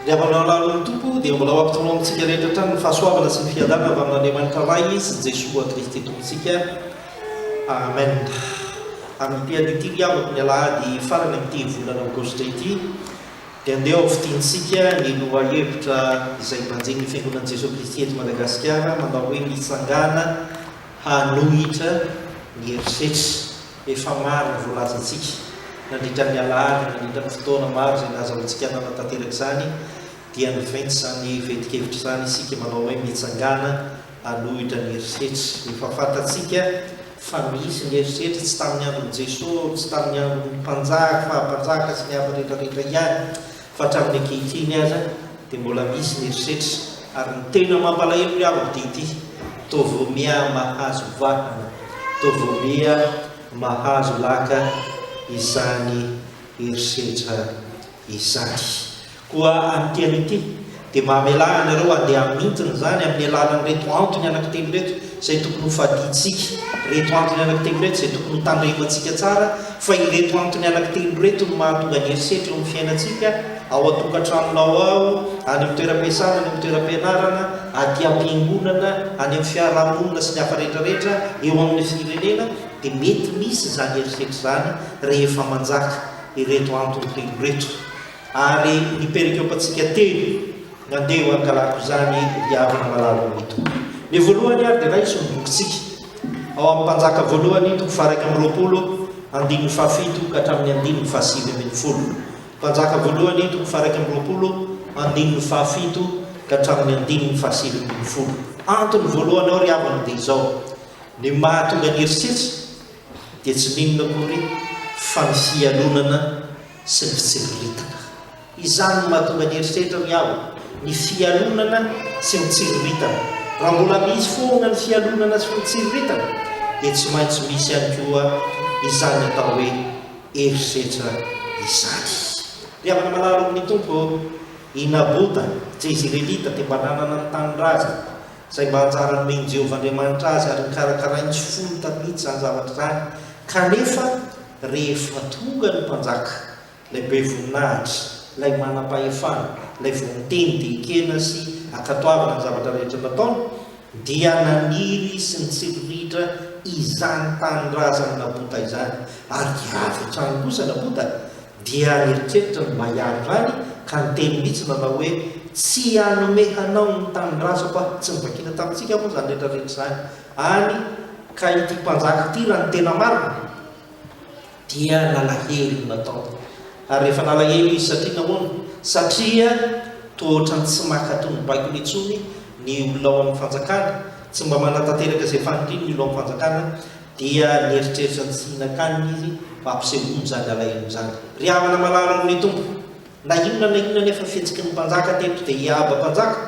Riavanao tompo dia mbola ampitono amintsika rehetra trano ny fahasoavana sy ny fiadanana avy amin'Andriamanitra Ray sy Jesosy Kristy tompontsika. Amen. Amin'ny pianity riavako ny alahady farany amin'ity volana aogositra ity dia andeha ao fitiantsika ny lohahevitra izay manjeny ny fiangonan'i Jesosy Kristy eto Madagasikara manao hoe mitsangana hanohitra ny herisetra efa maro ny voalazantsika nandritra ny alahady nandritra ny fotoana maro izay nahazahoantsika nanatanteraka izany dia niventy izany vetikevitra izany isika manao hoe mitsangana hanohitra ny herisetra. Efa fantatsika fa misy ny herisetra tsy tamin'ny andron'i Jesosy, tsy tamin'ny andron'ny mpanjaka, fahampanjaka sy ny hafa rehetrarehetra ihany, fa hatramin'ny ankehitriny aza dia mbola misy ny herisetra. Ary ny tena mampalahelo ny avako dia ity: tovomia mahazo vahana, tovomia mahazo laka izany herisetra izany. Koa amin'ity ity dia mamelana nareo andeha amintiny zany amin'ny alalan'reto antony anankitelo reto izay tokony ho faditsika, reto antony anankitelo reto izay tokony ho tandremantsika tsara, fa ireto antony anankitelo reto no mahatonga ny herisetra eo amin'ny fiainantsika, ao atokatramonao ao, any amin'ny toeram-piasana, any amin'ny toeram-pianarana, aty am-piangonana, any amin'ny fiarahamonina sy ny hafa rehetrarehetra eo amin'ny firenena, dia mety misy zany herisetra zany rehefa manjaka ireto antony telo reto. Ary niperekeopantsika telo nandeha ho ankalako zany riavana malalo mito. Ny voalohany ary dia raha isombokontsika ao amin'ny mpanjaka voalohany toko faraika amin'ny roapolo andininy fahafito ka hatramin'ny andininy fahasivy ambin'ny folo. Mpanjaka voalohany toko faraika amin'ny roapolo andininy fahafito ka hatramin'ny andininy fahasivy ambin'ny folo. Antony voalohany ao riavana dia izao: ny mahatonga ny herisetra dia tsy ninona akory fa ny fialonana sy ny fitsiriritana. Izany no mahatonga ny herisetra riavana, ny fialonana sy ny tsiriritana. Raha mbola misy foana ny fialonana sy ny tsiriritana dia tsy maintsy misy ihany koa izany atao hoe herisetra izany. Riavana malalo amin'ny tompo, i Nabota Jezirelita dia mba nanana ny tanindrazana izay mba anjara nomeny Jehovah Andriamanitra azy ary nikarakarainy tsy folo tamitsy izany zavatra izany. Kanefa rehefa tonga ny mpanjaka, ilay be voninahitra, ilay manam-pahefana, ilay vomiteny dia ikena sy akatoavana ny zavatra rehetra nataony, dia naniry sy nitsiriritra izany tanindrazana Nabota izany. Ary avy hatrany kosa Nabota dia nieritreritra ny maharo izany ka niteny mihitsy nanao hoe tsy hanomehanao ny tanindrazako aho. Tsy mivakina tamintsika moa izany rehetrarehetra izany any. Ka ity mpanjaka ity raha ny tena marina dia nalahelo natao. Ary rehefa nalahelo izy satria namoana, satria toa ohatrany tsy makatony baiko intsony ny olona ao amin'ny fanjakana, tsy mba manatanteraka izay fanindriny ny olona ao amin'ny fanjakana, dia nieritreritra ny tsy hinan-kanina izy mba hampisehoany izany alahelo izany. Riavana malalo amin'ny tompo, na inona nefa fihetsiky ny mpanjaka teto dia hiaba mpanjaka,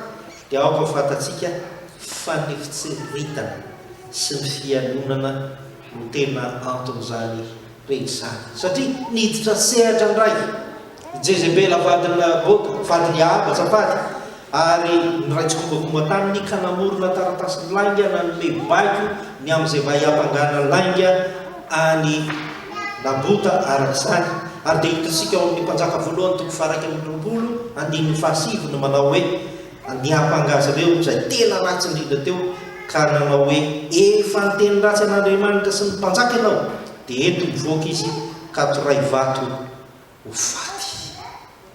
dia aoka fantatsika fa ny fitsiriritana sy ny fialonana no tena antony izany rehetra izany. Satria niditra sehatra ndray Jezebela vadiny Nabota, vadiny Ahaba azafady, ary niraitsikombakomba taminy ka namorona taratasy lainga nanome baiko ny amin'izay mba hiampangana lainga any Nabota arak'izany. Ary dia hitasika ao amin'ny mpanjaka voalohany toko faraika amin'ny roapolo andininy fahasivy no manao hoe nihampangazy ireo izay tena ratsy indrindra teo, ka nanao hoe efa niteny ratsy an'Andriamanitra sy ny mpanjaka ianao, dia eto mivoaka izy ka toray vato ho faty.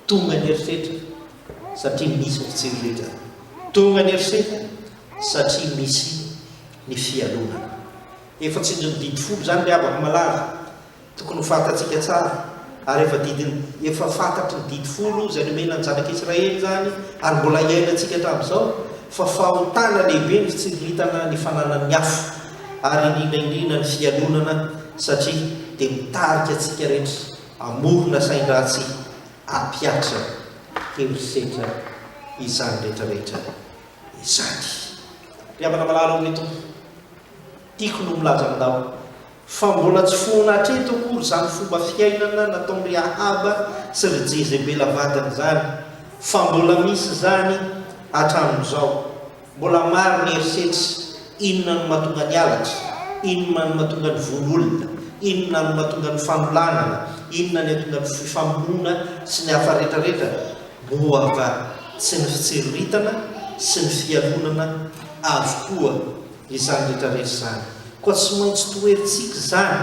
Tonga ny herisetra satria misy ny fitsiriritana, tonga ny herisetra satria misy ny fialonana. Efa tsy ny didy folo izany ry avako malala, tokony ho fantatsika tsara. Ary efa fantatry ny didy folo izay nomena ny zanak'Israely izany, ary mbola iainantsika hatramin'izao, fa fahotana lehibe ny fitsiriritana ny fananan'ny afo ary indrindra ny fialonana, satria dia mitarika antsika rehetra amorona sain-dratsy ampiatra herisetra izany rehetrarehetra izany. Riavana malalo amin'ny tompo, tiako no milaza aminao fa mbola tsy foana hatreto akory izany fomba fiainana nataon'ry Ahaba sy ry Jezebela vadiny izany, fa mbola misy izany hatramin'izao. Mbola maro ny herisetra. Inona no mahatonga ny halatra, inona no mahatonga ny vololona, inona no mahatonga ny famolanana, inona ny hatonga ny fifamonoana sy ny hafa rehetrarehetra. moava tsy ny fitsiriritana sy ny fialonana avokoa izany rehetrarehetra zany koa tsy maintsy toeritsika zany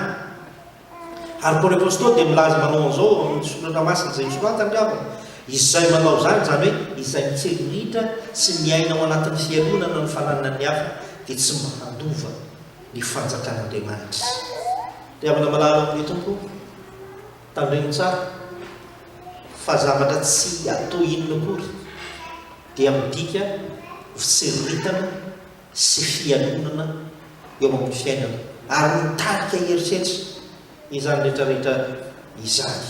ary Paoly apôstôly dia milaza manao an'izao amin'ny soratra masina izay misoratany avana izay manao zany zany hoe izay mitsiritritra sy miaina ao anatin'ny fialonana ny fananana ny hafa dia tsy mahandova ny fanjakan'Andriamanitra. Dia avana malala amin'ny tompo tandreny tsara fa zavatra tsy atao inona akory dia midika fitsiriritana sy fialonana eo amin'ny fiainana ary mitarika heritreritra izany rehetrarehetra izany.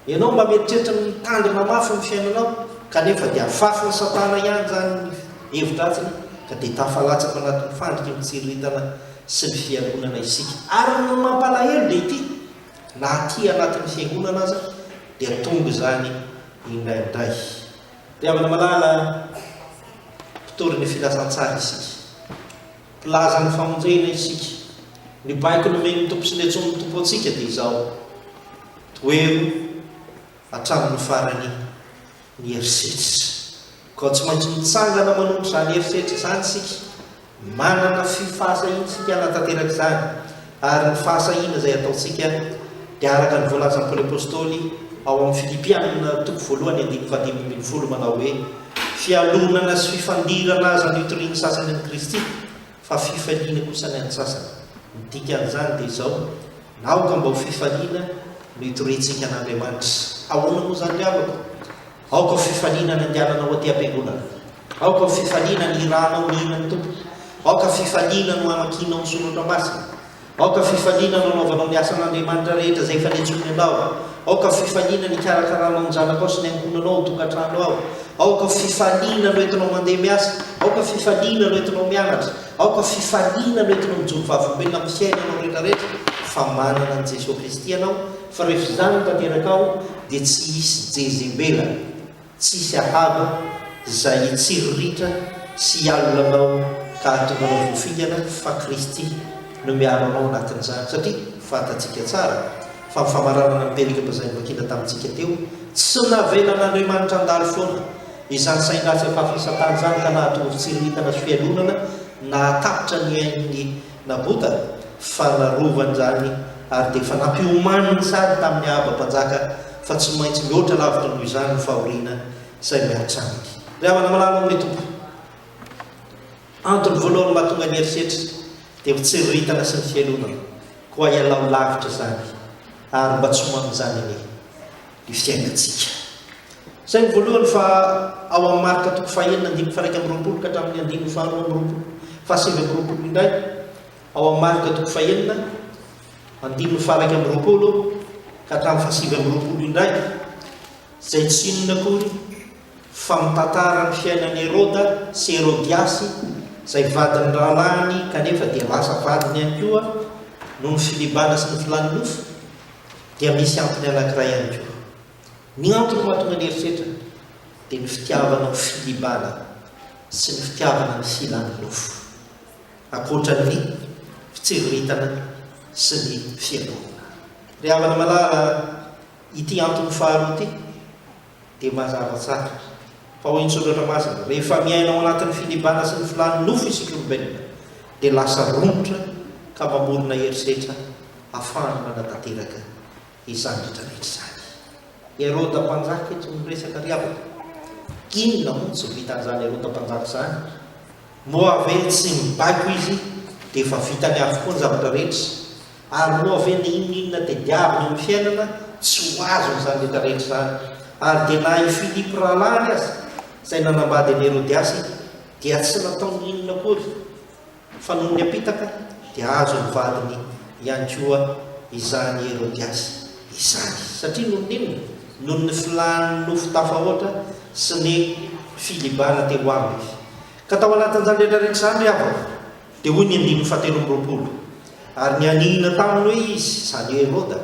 Ianao mba mieritreritra mitandrina mafy ny fiainanao kanefa dia afafy ny Satana ihany zany hevidratsiny ka dia tafalatsaka anatin'ny fandrika mitsiriritana sy ny fialonana isika. Ary ny mampalahelo dia ity na aty anatin'ny fiangonana aza dia tonga zany indraindray. Dia avana malala mpitory ny filazantsara isika, mpilaza ny famonjena isika, ny baiko nomeny tompo sy ny antsoin'ny tompo antsika dia izao toero hatramin'ny farany ny herisetritra. Ka tsy maintsy mitsangana manompo zany herisetritra zany isika, manana fifahasahina sika anatanteraka izany ary ny fahasahina izay ataontsika dia araka ny voalazan'ny Paoly apôstôly ao amin'ny Filipianina toko voalohany 1:20 manao hoe fialonana sy fifandirana aza ny itoriany sasany any Kristy fa fifaliana kosa ny any sasany. Midika an'izany dia izao naoka mba ho fifaliana no itorentsika an'Andriamanitra. Ahoana moa zany avako? Aoka fifaliana ny andehanana ao aty am-piangonana, aoka fifaliana ny iranao mihinana ny tompo, aoka fifaliana no amakinao ny soratra masina, aoka fifaliana no anaovanao ny asan'Andriamanitra rehetra izay efa niantsony anao, aoka fifaliana ny karakaranao ny zanakao sy ny ankonanao ny tokantrano ao, aoka fifaliana no entinao mandeha miasa, aoka fifaliana no entinao mianatra, aoka fifaliana no entinao mijobo vavolombelona amin'ny fiainanao rehetrarehetra fa manana an' Jesosy Kristy ianao. Fa rehefa izany tanteraka ao dia tsy hisy jezebela, tsy hisy ahaba izay hitsiriritra sy hialonanao ka hahatonganao vofingana fa Kristy no miaro anao anatin'izany. Satria fantatsika tsara fa ny famaranana miperika bazay vakina tamintsika teo tsy navelan'Andriamanitra andalo foana izany saindratsy afafy Satana zany ka nahatonga fitsiriritana sy fialonana nahatapitra ny ain'ny nabota fa narovany zany ary dia efa nampiomaniny sady tamin'ny aba-panjaka fa tsy maintsy mihoatra lavitra noho izany ny fahoriana izay miaritra aminy. Ry havana malala amin'ny tompo, antony voalohany mahatonga ny herisetritra dia fitsiriritana sy ny fialonana koa ialao lavitra zany ary mba tsy homanin'izany ny fiainantsika. Izay ny voalohany fa ao amin'ny marika toko fahaenina 1:20 ka hatramin'ny 9:7 indray, ao amin'ny marika toko fahaenina 9:20 ka hatramin'ny 7:20 indray, izay tsy inona akory fa mitantara ny fiainan'ny Herôda sy Herodiasy izay vadiny rahalahy kanefa dia lasa vadiny ihany koa noho ny filibana sy ny filany nofo, dia misy antony anankiray ihany koa. Ny antony mahatonga ny herisetritra dia ny fitiavana ny filibana sy ny fitiavana ny filany nofo ankoatran'ny fitsiriritana sy ny fialonana. Ry havana malala ity antony faharoa ity dia mazava tsara fa hoy ny soratra masina rehefa miaina ao anatin'ny filibana sy ny filany nofo isika olombelona dia lasa romotra ka mamorona herisetra ahafahany manatanteraka izany rehetrarehetra izany. Herôda mpanjaka eto miresaka ry havana, inona moa tsy vita an'izany Herôda mpanjaka izany? Moa ave tsy mibaiko izy dia efa vitany avokoa ny zavatra rehetra, ary moa ave ny inona dia diaviny amin'ny fiainana tsy ho azo n'izany rehetrarehetra izany. Ary dia na i Filipo rahalahy aza izay nanambady an'i Herodiasy dia tsy nataony inona akory fa noho ny apitaka dia azo ny vadiny ihany koa izany Herodiasy izany. Satria noho n'inona? Noho ny filany nofo tafahoatra sy ny filibana teo aminy. Ka tao anatin'izany rehetrarehetra izany ry havana dia hoy ny 7:20 ary ny anina taminy hoe izy izany Herôda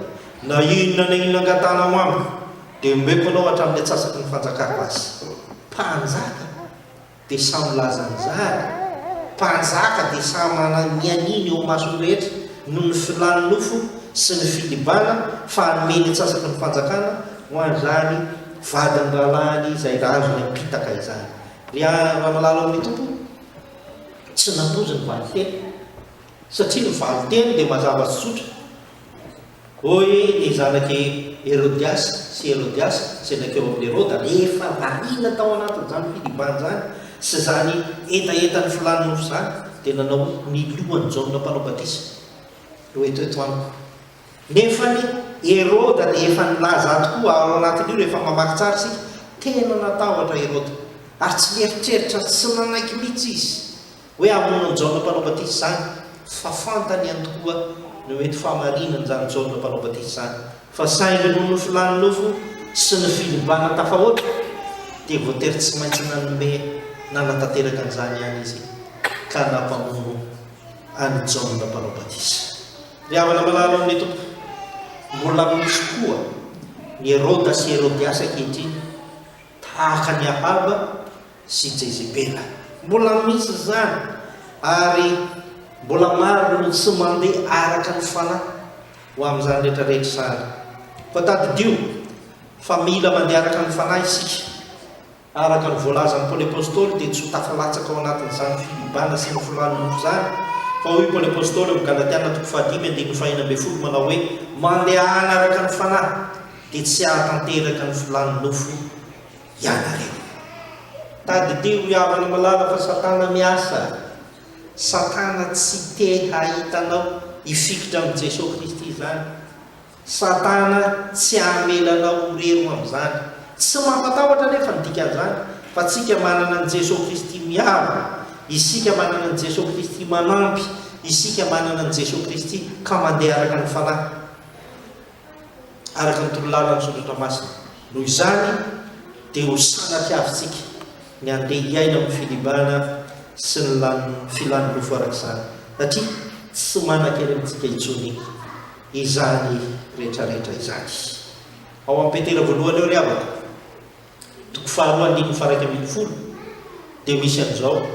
na inona na inona angatanao aminy dia mbeko anao hatramin'ny atsasaky ny fanjakako azy. Mpanjaka dia samy lazan'izany, mpanjaka dia samy ny aniny eo masony rehetra noho ny filany nofo sy ny filibana fa hanome ny atsasaky ny fanjakana ho an'izany vadiny ralany izay raha azony ampitaka izany. Raha malala amin'ny tompo tsy nampozy ny valiteny satria ny valiteny dia mazava tsotra hoe ny zanaky Hérodias sy Hérodias sy nakeo amin'ny Hérode rehefa varina tao anatin'izany filibana zany sy zany etaetany filany nofo zany dia nanao ny lohany Jaona mpanao batisa no etoeto amiko. Nefa ny Hérode rehefa nilaza tokoa ao anatin'io rehefa mamaky tsara sika tena natahotra Hérode ary tsy mieritreritra tsy nanaiky mihitsy izy hoe hamono Jaona mpanao batisa zany fa fantany ihany tokoa no mety famarinany zany Jaona mpanao batisa zany fa saingy noho ny filany nofo sy ny filibana tafahoatra dia voatery tsy maintsy nanome nanatanteraka an'izany ihany izy ka nampamono any Jaona mpanao batisa. Ry havana malala amin'ny tompo, mbola misy koa ny Hérode sy Hérodias ankehitriny tahaka ny Ahaba sy Jezebela, mbola misy zany ary mbola maro no tsy mandeha araka ny fanahy ho amin'izany rehetrarehetra zany. Fa tadidio fa mila mandeha araka ny fanahy isika araka ny voalazan'ny Paoly apôstôly dia tsy ho tafalatsaka ao anatin'izany filibana sy ny filany nofo zany. Fa hoy Paoly apôstôly amin'ny Galatiana 5:1-10 manao hoe mandehana araka ny fanahy dia tsy hahatanteraka ny filany nofo ianareo. Tadidio havana malala fa Satana miasa, Satana tsy te hahitanao ifikitra amin'ny Jesosy Kristy zany. Satana tsy hamelanao rero amin'izany. Tsy mampatahotra nefa ny dikan'izany fa tsika manana ny Jesosy Kristy miava, isika manana ny Jesosy Kristy manampy, isika manana ny Jesosy Kristy ka mandeha araka ny fanahy araka ny torolalany soratra masina. Noho izany dia ho sanaky avitsika ny andeha hiaina amin'ny filibana sy ny filany nofo arak'izany satria tsy manan-kely amintsika intsony izany rehetrarehetra izany. Ao amin'ny Petera voalohany eo ry havana 2:1-10 dia misy an'izao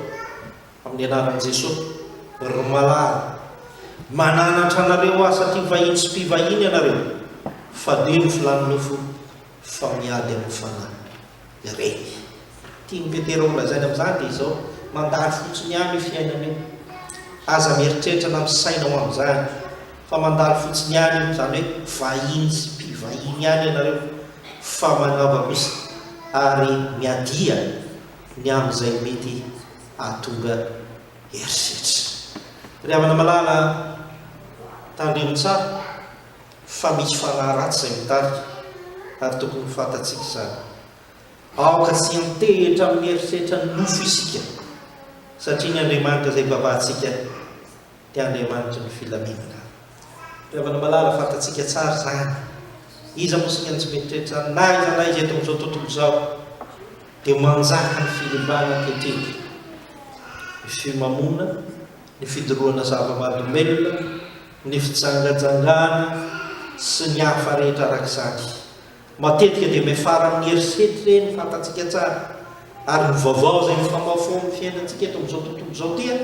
amin'ny anaran'i Jesosy: ry malala, mananatra anareo aho satria vahiny sy mpivahiny ianareo, fa dia ny filany nofo fa miady amin'ny fanahy ireny. Tiany Petera ho lazainy amin'izany dia izao mandary fotsiny ihany fiainana io. Aza mieritreritra na misaina ho amin'izany fa mandary fotsiny ihany izany hoe vahiny sy mpivahiny ihany ianareo fa manava kosa ary miadia ny amin'izay mety ahatonga herisetra. Ry havana malala, tandremo tsara fa misy fanahy ratsy izay mitarika ary tokony fantatsika izany. Aoka tsy mitehitra amin'ny herisetra ny nofo isika satria ny Andriamanitra izay vavahantsika dia Andriamanitra ny filaminana. Ry havana malala, fantatsika tsara zany. Iza moa sika tsy mieritreritra na izy eto amin'izao tontolo izao dia manjaka ny filibana ankehitriny, ny fimamona, ny fidorohana zava-mahadomelona, ny fijangajangana sy ny hafa rehetra arak'izany. Matetika dia mefara amin'ny herisetra reny, fantatsika tsara. Ary ny vaovao izay mifamafo amin'ny fiainantsika eto amin'izao tontolo izao dia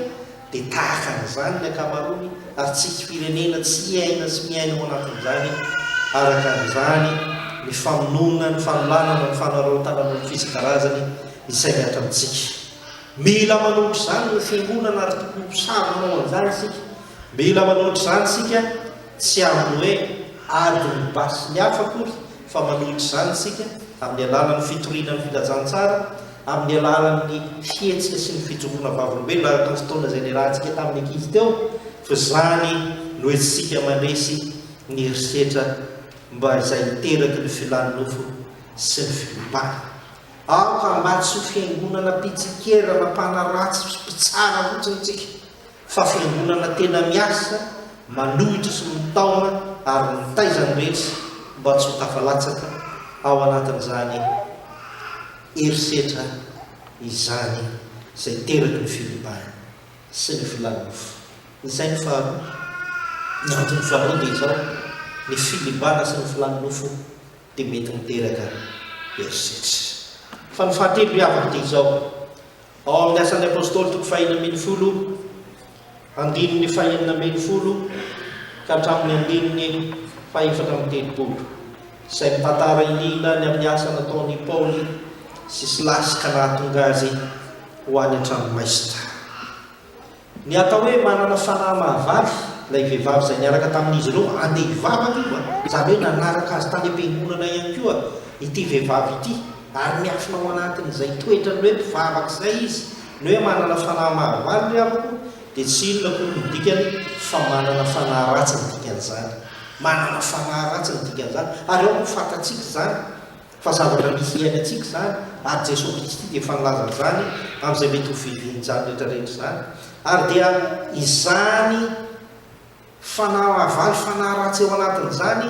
tahaka an'izany ny ankamaroany ary tsisy firenena tsy hiaina sy miaina ao anatin'izany araka an'izany ny famonona, ny fanolanana, ny fanarotana ny fisi-karazany izay miatra amintsika. Mila manohitra izany ny fiangonana ary tokony mpisarana an'izany isika. Mila manohitra izany isika tsy amin'ny hoe adiny basy ny hafa akory, fa manohitra izany isika amin'ny alalan'ny fitoriana ny filazantsara, amin'ny alalan'ny fihetsika sy ny fijoroana vavolombelona araka ny fotoana izay niarahantsika tamin'ny ankizy teo. Fa izany no entsika mandresy ny herisetra mba izay hiteraky ny filany nofo sy ny filibana. Aoka mba tsy ho fiangonana pitsikera napana ratsy sy mpitsara fotsiny tsika, fa fiangonana tena miasa, manohitra sy mitaona ary mitaizany rehetra mba tsy ho tafalatsaka ao anatin'izany herisetra izany izay teraky ny filibana sy ny filany nofo. Izay ny faharoa. Ny antony faharoa dia izao: ny filibana sy ny filany nofo dia mety miteraka herisetra. Fa ny fahatelo havana dia izao: ao amin'ny asan'ny apôstôly 5:1 andininy 5:1 ka hatramin'ny andininy 4:30 izay mitantara indrindra ny amin'ny asa nataony Paoly sy Silasy ka nahatonga azy ho any an-dranomasina. Ny atao hoe manana fanahy mahavaly ilay vehivavy izay niaraka tamin'izy ireo andeha hivavaka io, izany hoe nanaraka azy tany am-piangonana ihany koa ity vehivavy ity, ary miafina ao anatin'izay toetrany hoe mpivavaka izay izy, ny hoe manana fanahy mahavaly ry havako, dia tsy inona koa ny dikany fa manana fanahy ratsy ny dikan'izany. Manana fanahy ratsy ny dikan'izany, ary ao no fantatsika izany fa zavatra misy iainy atsika izany, ary Jesosy Kristy dia efa nilaza izany amin'izay mety ho vivian'izany rehetrarehetra izany. Ary dia izany fanahy mahavaly, fanahy ratsy ao anatin'izany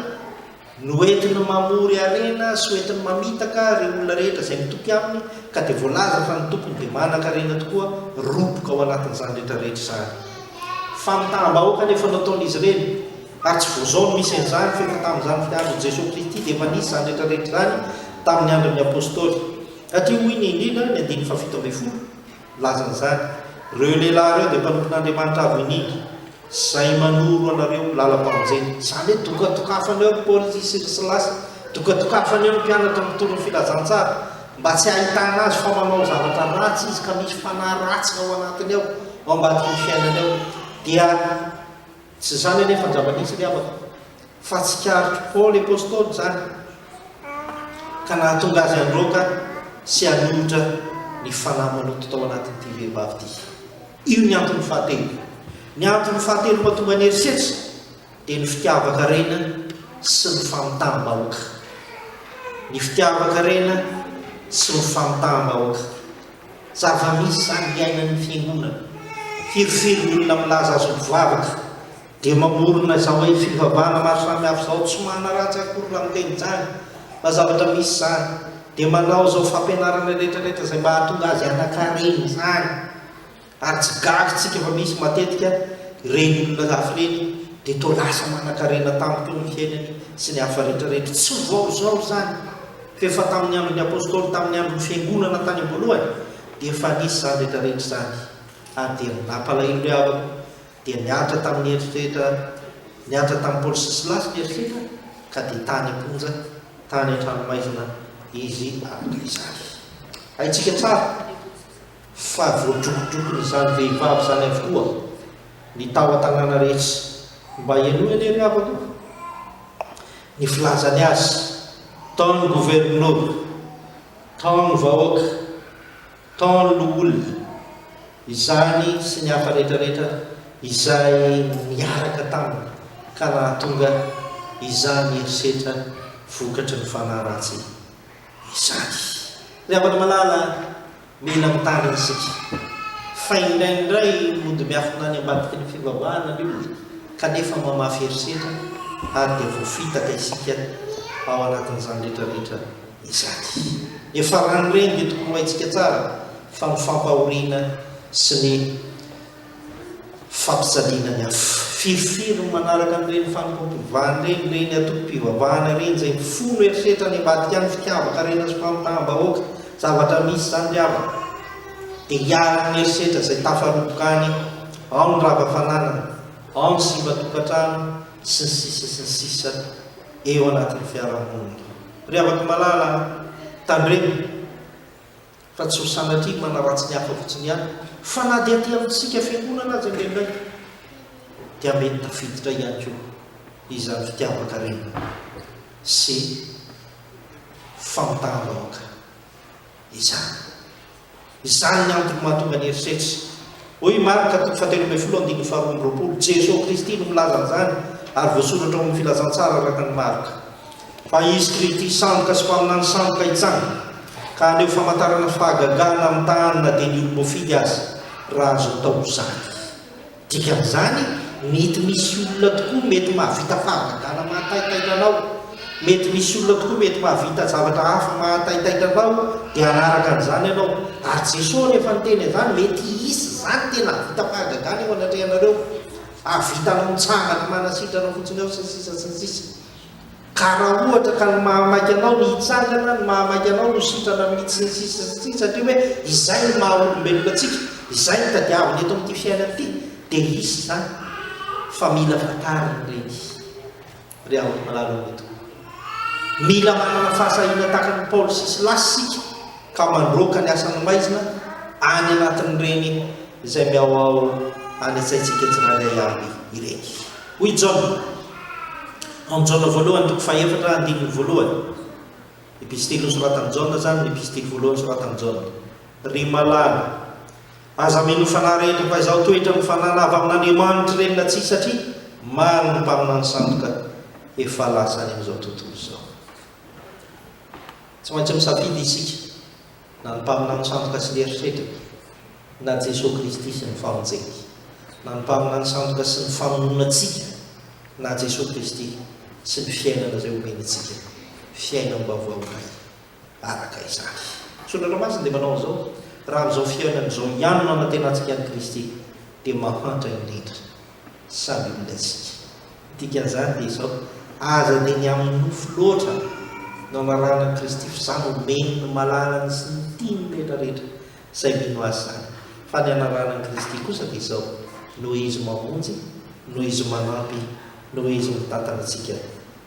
no entiny mamory arena sy entiny mamitaka ireo olona rehetra izay mitoky aminy, ka dia voalaza fa ny tompony dia manan-karena tokoa roboka ao anatin'izany rehetrarehetra izany. Fa mitam-bahoaka nefa nataon'izy ireny, ary tsy voazao no misy an'izany fa efa tamin'izany fiandro Jesosy Kristy dia efa nisy izany rehetrarehetra izany tamin'ny andron'ny apôstôly. Satria hoy ny indrindra ny 17 lazan'izany, ireo lehilahy ireo dia mpanompon'Andriamanitra avo indrindra izay manoro anareo lalam-pamonjena. Izany hoe dokadokafana eo Paoly sy Silasy, dokadokafana eo ny mpianatra mitoro ny filazantsara, mba tsy ahitana azy fa manao zavatra ratsy izy ka misy fanahy ratsy ao anatiny ao ambadiky ny fiainany ao. Dia tsy izany anefa ny zava-nisy ry havako, fa tsikaritry Paoly apôstôly izany ka nahatonga azy androaka sy hanolotra ny fanahy manoto tao anatin'ity vehivavy ity. Io ny antony fahatelo. Ny antony fahatelo mahatonga ny eritreritra dia ny fitiavaka-rena sy ny famitaham-bahoaka. Ny fitiavaka-rena sy ny famitaham-bahoaka. Zava-misy izany iainan'ny fiangonana. Firifiry ny olona milaza azy mivavaka dia mamorona izao hoe fivavahana maro samihafa izao, tsy mana ratsy akory raha miteny izany, fa zavatra misy izany dia manao izao fampianarana rehetrarehetra izay mba hahatonga azy hanan-karena izany. Ary tsy gaga tsika fa misy matetika ireny olona hafa ireny dia toa lasa manan-karena tampoka eo ny fiainany sy ny hafa rehetrarehetra. Tsy vaozao izany fa efa tamin'ny andron'ny apôstôly, tamin'ny andron'ny fiangonana tany am-boalohany dia efa nisy izany rehetrarehetra izany. Ary dia nampalahelo ry havako dia niatra tamin'ny eritreritra, niatra tamin'ny Paoly sy Silasy ny eritreritra, ka dia tany am-ponja, tany an-dranomaizina izy araka izany. Haitsika tsara fa voadrokodrokony izany vehivavy izany avokoa ny tao an-tanàna rehetra mba hianohany ry havako ny filazany azy, tao ny gouvernement, tao ny vahoaka, tao ny loholona, izany sy ny hafa rehetrarehetra izay miaraka taminy ka nahatonga izany eritreritra vokatry ny fanahy ratsy izany. Ry havana malala, mila mitandrina isika fa indraindray mody miafina any ambadiky ny fivavahana ny olona kanefa mamafy eritreritra ary dia voafitaka isika ao anatin'izany rehetrarehetra izany. Efa rano reny dia tokony ho haitsika tsara fa ny fampahoriana sy ny fampijaliana ny hafa. Firifiry manaraka an'ireny fanompoam-pivavahana reny, reny atom-pivavahana reny izay mifono eritreritra ny ambadika any fitiavaka-rena sy famitaham-bahoaka, zavatra misy izany ry havako dia hiarany eritreritra izay tafaroboka any, ao ny rava-fananana, ao ny simba-tokantrano sy ny sisa sy ny sisa eo anatin'ny fiarahamonina. Ry havako malala, tandremo fa tsy ho sanatria manaratsy ny hafa fotsiny ihany, fa na dia aty amintsika fiangonana azy indraindray dia mety tafiditra ihany koa izany fitiavaka-rena sy famitaham-bahoaka izany. Izany ny antony mahatonga ny eritreritra. Hoy Marka 13:22, Jesosy Kristy no milaza an'izany ary voasoratra ao amin'ny filazantsara araka ny Marka. Fa izy Kristy samboka sy mpaminany samboka hitsangana ka aneo famantarana fahagagana amin'ny tanana dia ny olo-moafidy azy raha azo atao izany. Dikan'izany mety misy olona tokoa mety mahavita fahagagana mahataitaitranao, mety misy olona tokoa mety mahavita zavatra hafa mahataitaitranao dia anaraka an'izany ianao. Ary Jesosy rehefa niteny izany mety hisy izany tena havita fahagagana eo anatrehanareo, havitanao mitsangana manasitrana fotsiny ao sy sisa sy ny sisa. Ka raha ohatra ka ny mahamaiky anao ny hitsangana, ny mahamaiky anao no sitrana mihitsy ny sisa sy sisa, satria hoe izay ny maha-olombelona antsika, izay ny tadiaviny eto amin'ity fiainana ity, dia hisy izany fa mila fantarina ireny. Ry havako malala eto mila manana fahasahina tahaka ny Paoly sy Silasy sika ka mandroaka ny asany maizina any anatin'ireny izay miaoao any atsaitsika tsirairay aby ireny. Hoy Jaona amin'ny Jaona voalohany toko fahaefatra andininy voalohany, epistely nosoratany Jaona zany ny epistely voalohany soratany Jaona. Ry malala, aza mino fanahy rehetra fa izao toetra mifanana avy amin'Andriamanitra reny na tsisy satria maro ny mpaminany sandoka efa lasany amin'izao tontolo izao. Tsy maintsy misafidy isika na ny mpaminany sandoka sy ny eritreritany na Jesosy Kristy sy ny famonjeny, na ny mpaminany sandoka sy ny famonoanantsika na Jesosy Kristy sy ny fiainana izay omenitsika, fiainam-baovao iray araka izany. Sondrana masina dia manao an'izao, raha amin'izao fiainana izao ihany no anatenantsika any Kristy dia mahanta indrindra samy ilatsika. Dikan'izany dia izao aza dia ny amin'ny nofo loatra no anarana Kristy fizany omeny ny malalany sy ny tiany rehetrarehetra izay mino azy zany. Fa ny anarana Kristy kosa dia izao noho izy mamonjy, noho izy manampy, noho izy mitantana antsika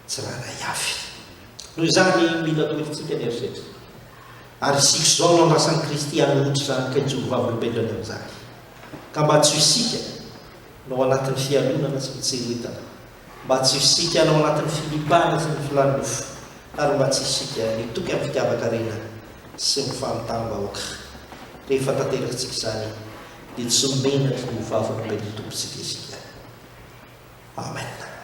tsirairay avy. Noho izany mila toerintsika ny eritreritra. Ary isika izao no andrasan'i Kristy hanolotra zany ka hijory vavolombelona amin'izany. Ka mba tsy ho isika no anatin'ny fialonana sy fitseritana, mba tsy ho isika no anatin'ny filibana sy ny filanofo, ary mba tsy isika mitoky amin'ny fitiavana-karena sy ny fanontany-bahoaka. Rehefa tanterakatsika izany dia tsy menatra ny vavolombelona tompontsika isika. Amen.